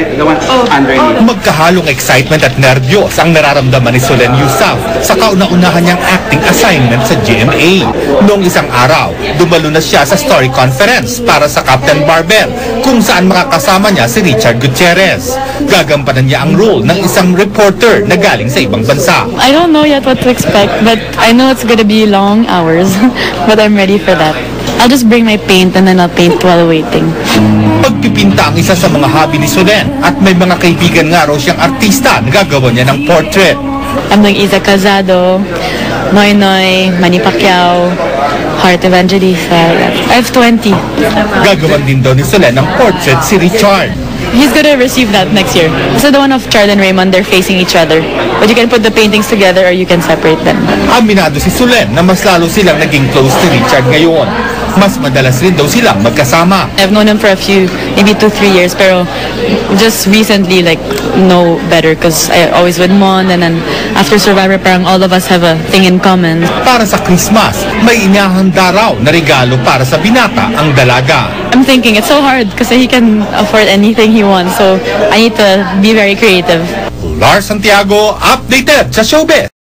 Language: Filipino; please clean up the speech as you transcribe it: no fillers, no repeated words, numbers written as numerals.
the one underneath. Magkahalong excitement at nerbiyos ang nararamdaman ni Solen Yusaf sa kauna-unahan niyang acting assignment sa GMA. Noong isang araw, dumalo na siya sa story conference para sa Captain Barbell, kung saan makakasama niya si Richard Gutierrez. Gagampanan niya ang role ng isang reporter na galing sa ibang bansa. I don't know yet what to expect, but I know it's gonna be long hours, but I'm ready for that. I'll just bring my paint and then I'll paint while waiting. Pagpipinta ang isa sa mga hobby ni Solen at may mga kaibigan nga raw siyang artista na gagawa niya ng portrait. I'm doing Isa Calzado, Noy Noy, Manny Pacquiao, Heart Evangelista. I have 20. Gagawan din daw ni Solen ng portrait si Richard. He's gonna receive that next year. So the one of Chard and Raymond, they're facing each other. But you can put the paintings together or you can separate them. Aminado si Solen na mas lalo silang naging close ni Richard ngayon. Mas madalas rin daw silang magkasama. I've known him for a few, maybe 2-3 years, pero just recently, like, know better because I always with Mon, and then after Survivor, parang all of us have a thing in common. Para sa Christmas, may inahanda raw na regalo para sa binata ang dalaga. I'm thinking it's so hard because he can afford anything he wants, so I need to be very creative. Lars Santiago, updated sa Showbiz.